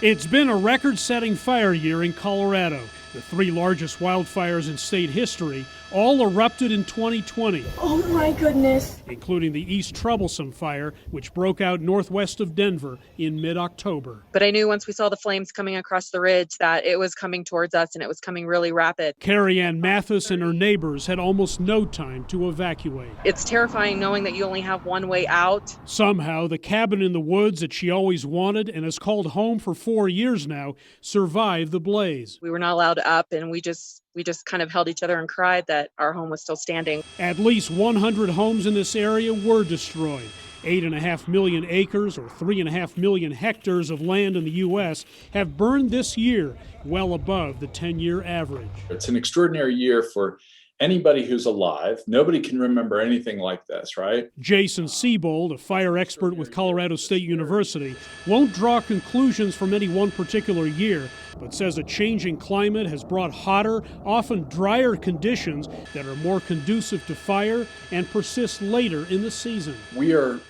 It's been a record-setting fire year in Colorado. The three largest wildfires in state history all erupted in 2020. Oh my goodness. Including the East Troublesome Fire, which broke out northwest of Denver in mid-October. But I knew once we saw the flames coming across the ridge that it was coming towards us and it was coming really rapid. Carrie Ann Mathis and her neighbors had almost no time to evacuate. It's terrifying knowing that you only have one way out. Somehow, the cabin in the woods that she always wanted and has called home for 4 years now survived the blaze. We were not allowed up, and we just kind of held each other and cried that our home was still standing. At least 100 homes in this area were destroyed. 8.5 million acres, or 3.5 million hectares of land in the U.S. have burned this year, well above the 10-year average. It's an extraordinary year for anybody who's alive. Nobody can remember anything like this, right? Jason Siebold, a fire expert with Colorado State University, won't draw conclusions from any one particular year, but says a changing climate has brought hotter, often drier conditions that are more conducive to fire and persist later in the season. We are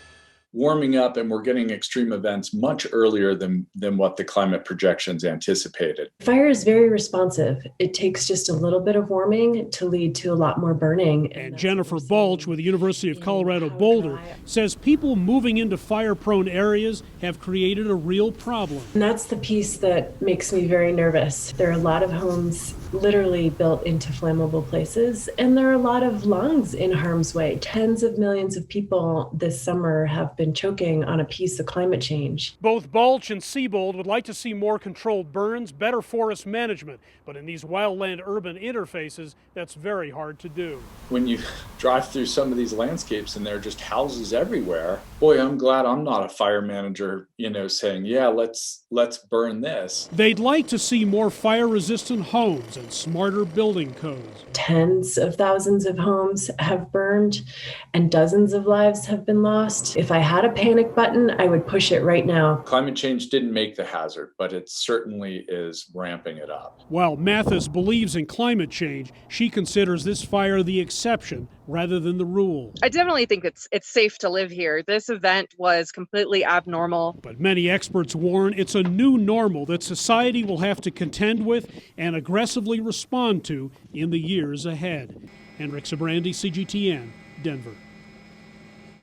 warming up and we're getting extreme events much earlier than what the climate projections anticipated. Fire is very responsive. It takes just a little bit of warming to lead to a lot more burning. And Jennifer Balch with the University of Colorado Boulder says people moving into fire-prone areas have created a real problem. And that's the piece that makes me very nervous. There are a lot of homes literally built into flammable places, and there are a lot of lungs in harm's way. Tens of millions of people this summer have been choking on a piece of climate change. Both Balch and Siebold would like to see more controlled burns, better forest management, but in these wildland-urban interfaces, that's very hard to do. When you drive through some of these landscapes and there are just houses everywhere, boy, I'm glad I'm not a fire manager, saying, yeah, let's burn this. They'd like to see more fire-resistant homes and smarter building codes. Tens of thousands of homes have burned and dozens of lives have been lost. If I had a panic button, I would push it right now. Climate change didn't make the hazard, but it certainly is ramping it up. While Mathis believes in climate change, she considers this fire the exception rather than the rule. I definitely think it's safe to live here. This event was completely abnormal. But many experts warn it's a new normal that society will have to contend with and aggressively respond to in the years ahead. Henrik Sabrandi, CGTN, Denver.